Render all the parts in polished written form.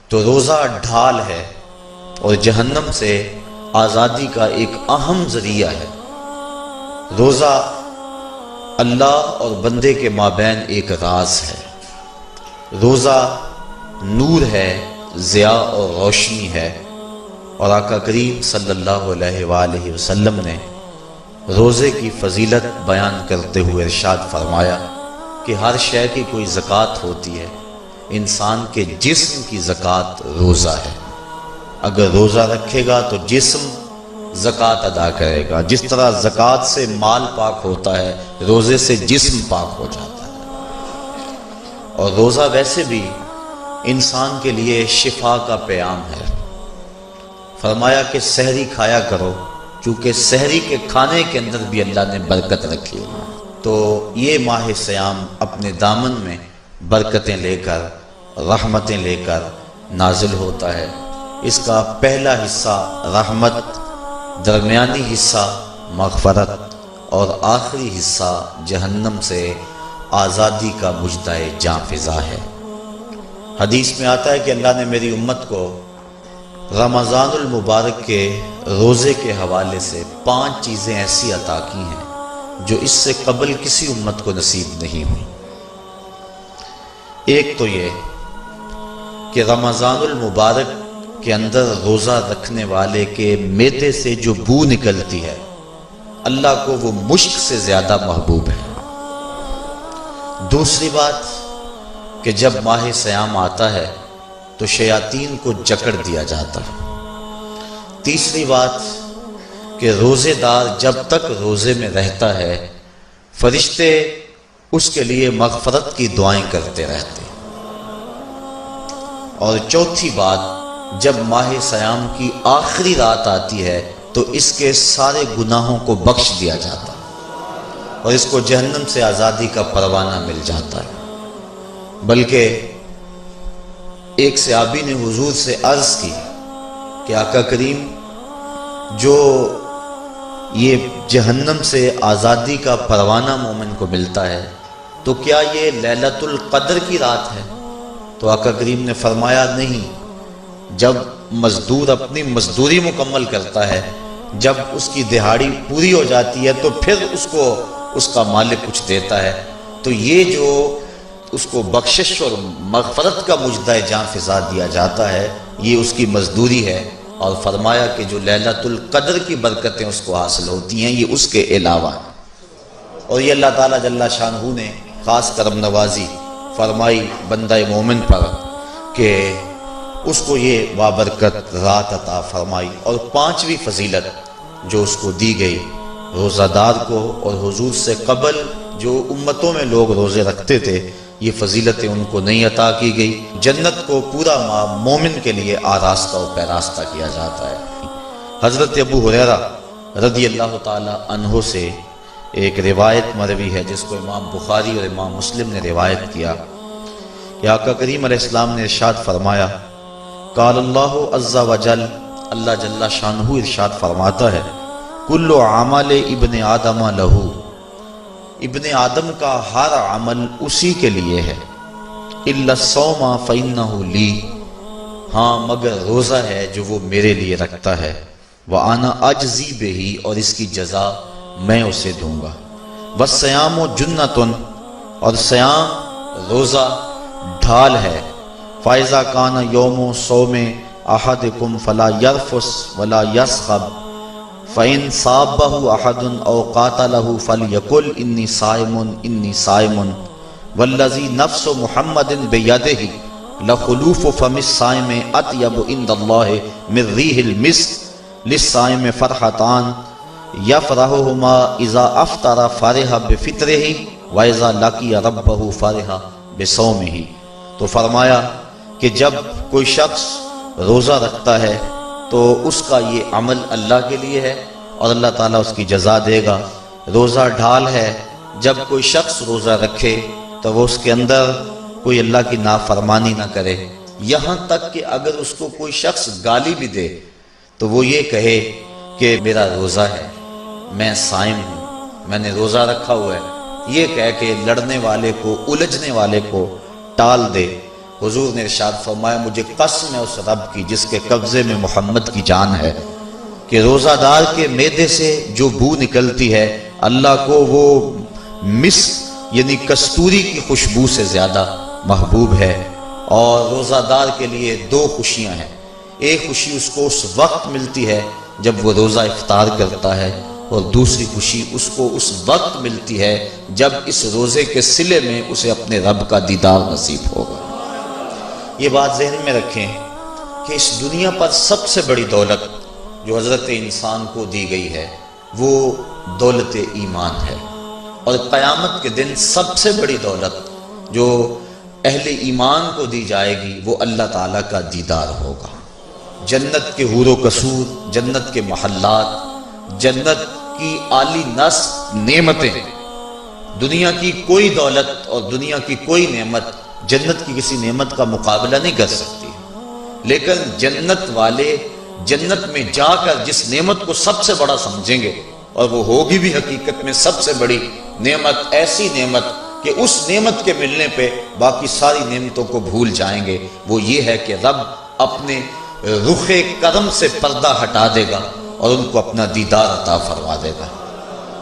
تو روزہ ڈھال ہے اور جہنم سے آزادی کا ایک اہم ذریعہ ہے۔ روزہ اللہ اور بندے کے مابین ایک راز ہے۔ روزہ نور ہے، ضیاء اور روشنی ہے، اور آقا کریم صلی اللہ علیہ وآلہ وسلم نے روزے کی فضیلت بیان کرتے ہوئے ارشاد فرمایا کہ ہر شے کی کوئی زکوٰۃ ہوتی ہے، انسان کے جسم کی زکوٰۃ روزہ ہے۔ اگر روزہ رکھے گا تو جسم زکوٰۃ ادا کرے گا، جس طرح زکوٰۃ سے مال پاک ہوتا ہے، روزے سے جسم پاک ہو جاتا ہے۔ اور روزہ ویسے بھی انسان کے لیے شفا کا پیام ہے۔ فرمایا کہ سحری کھایا کرو، چونکہ سحری کے کھانے کے اندر بھی اللہ نے برکت رکھی ہے۔ تو یہ ماہ سیام اپنے دامن میں برکتیں لے کر، رحمتیں لے کر نازل ہوتا ہے۔ اس کا پہلا حصہ رحمت، درمیانی حصہ مغفرت، اور آخری حصہ جہنم سے آزادی کا مژدہ جاں فضا ہے۔ حدیث میں آتا ہے کہ اللہ نے میری امت کو رمضان المبارک کے روزے کے حوالے سے 5 چیزیں ایسی عطا کی ہیں جو اس سے قبل کسی امت کو نصیب نہیں ہوئی۔ ایک تو یہ کہ رمضان المبارک کے اندر روزہ رکھنے والے کے معدے سے جو بو نکلتی ہے، اللہ کو وہ مشک سے زیادہ محبوب ہے۔ دوسری بات کہ جب ماہ سیام آتا ہے تو شیاطین کو جکڑ دیا جاتا ہے۔ تیسری بات کہ روزے دار جب تک روزے میں رہتا ہے، فرشتے اس کے لیے مغفرت کی دعائیں کرتے رہتے ہیں۔ اور چوتھی بات، جب ماہ سیام کی آخری رات آتی ہے تو اس کے سارے گناہوں کو بخش دیا جاتا ہے اور اس کو جہنم سے آزادی کا پروانہ مل جاتا ہے۔ بلکہ ایک صحابی نے حضور سے عرض کی کہ آقا کریم، جو یہ جہنم سے آزادی کا پروانہ مومن کو ملتا ہے تو کیا یہ لیلۃ القدر کی رات ہے؟ تو آقا کریم نے فرمایا نہیں، جب مزدور اپنی مزدوری مکمل کرتا ہے، جب اس کی دہاڑی پوری ہو جاتی ہے تو پھر اس کو اس کا مالک کچھ دیتا ہے، تو یہ جو اس کو بخشش اور مغفرت کا مژدہ جاں فضا دیا جاتا ہے، یہ اس کی مزدوری ہے۔ اور فرمایا کہ جو لیلۃ القدر کی برکتیں اس کو حاصل ہوتی ہیں، یہ اس کے علاوہ ہیں۔ اور یہ اللہ تعالیٰ جل شانہ نے خاص کرم نوازی فرمائی بندہ مومن پر کہ اس کو یہ بابرکت رات عطا فرمائی۔ اور 5ویں فضیلت جو اس کو دی گئی، روزہ دار کو اور حضور سے قبل جو امتوں میں لوگ روزے رکھتے تھے، یہ فضیلتیں ان کو نہیں عطا کی گئی۔ جنت کو پورا ماہ مومن کے لیے آراستہ و پیراستہ کیا جاتا ہے۔ حضرت ابو ہریرہ رضی اللہ تعالی عنہ سے ایک روایت مروی ہے جس کو امام بخاری اور امام مسلم نے روایت کیا کہ آقا کریم علیہ السلام نے ارشاد فرمایا، قال اللہ عز وجل، اللہ جل شانہ ارشاد فرماتا ہے، کل عمل ابن آدم لہو، ابن آدم کا ہر عمل اسی کے لیے ہے، الا الصوم فإنہ لی، ہاں مگر روزہ ہے جو وہ میرے لیے رکھتا ہے، وأنا أجزی بہ، اور اس کی جزا میں اسے دوں گا، والصیام جنۃ، اور سیام روزہ ڈھال ہے، فإذا کان یوم صوم احدکم فلا یرفث ولا یصخب، فَإِن صَابَّهُ أَحَدٌ أَوْ قَاتَلَهُ فَلْيَقُلْ إِنِّي صَائِمٌ إِنِّي صَائِمٌ وَالَّذِي نَفْسُ مُحَمَّدٍ بِيَدِهِ لَخُلُوفُ فَمِ الصَّائِمِ أَطْيَبُ عِندَ اللَّهِ مِن رِّيحِ الْمِسْكِ لِلصَّائِمِ فَرْحَتَانِ يَفْرَحُهُمَا إِذَا أَفْطَرَ فَرِحَ بِفِطْرِهِ وَإِذَا لَقِيَ رَبَّهُ فَرِحَ بِصَوْمِهِ۔ تو فرمایا کہ جب کوئی شخص روزہ رکھتا ہے تو اس کا یہ عمل اللہ کے لیے ہے اور اللہ تعالیٰ اس کی جزا دے گا۔ روزہ ڈھال ہے، جب کوئی شخص روزہ رکھے تو وہ اس کے اندر کوئی اللہ کی نافرمانی نہ کرے، یہاں تک کہ اگر اس کو کوئی شخص گالی بھی دے تو وہ یہ کہے کہ میرا روزہ ہے، میں صائم ہوں، میں نے روزہ رکھا ہوا ہے، یہ کہہ کے لڑنے والے کو، الجھنے والے کو ٹال دے۔ حضور نے ارشاد فرمایا مجھے قسم ہے اس رب کی جس کے قبضے میں محمد کی جان ہے کہ روزہ دار کے معدے سے جو بو نکلتی ہے اللہ کو وہ مسک یعنی کستوری کی خوشبو سے زیادہ محبوب ہے۔ اور روزہ دار کے لیے دو خوشیاں ہیں، ایک خوشی اس کو اس وقت ملتی ہے جب وہ روزہ افطار کرتا ہے، اور دوسری خوشی اس کو اس وقت ملتی ہے جب اس روزے کے صلے میں اسے اپنے رب کا دیدار نصیب ہوگا۔ یہ بات ذہن میں رکھیں کہ اس دنیا پر سب سے بڑی دولت جو حضرت انسان کو دی گئی ہے وہ دولت ایمان ہے، اور قیامت کے دن سب سے بڑی دولت جو اہل ایمان کو دی جائے گی وہ اللہ تعالیٰ کا دیدار ہوگا۔ جنت کے حور و قصور، جنت کے محلات، جنت کی اعلی نصب نعمتیں، دنیا کی کوئی دولت اور دنیا کی کوئی نعمت جنت کی کسی نعمت کا مقابلہ نہیں کر سکتی، لیکن جنت والے جنت میں جا کر جس نعمت کو سب سے بڑا سمجھیں گے، اور وہ ہوگی بھی حقیقت میں سب سے بڑی نعمت، ایسی نعمت کہ اس نعمت کے ملنے پہ باقی ساری نعمتوں کو بھول جائیں گے، وہ یہ ہے کہ رب اپنے رخ کرم سے پردہ ہٹا دے گا اور ان کو اپنا دیدار عطا فرما دے گا۔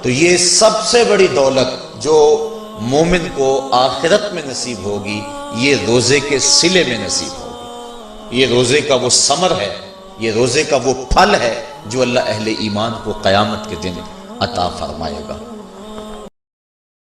تو یہ سب سے بڑی دولت جو مومن کو آخرت میں نصیب ہوگی یہ روزے کے صلے میں نصیب ہوگی۔ یہ روزے کا وہ ثمر ہے، یہ روزے کا وہ پھل ہے جو اللہ اہل ایمان کو قیامت کے دن عطا فرمائے گا۔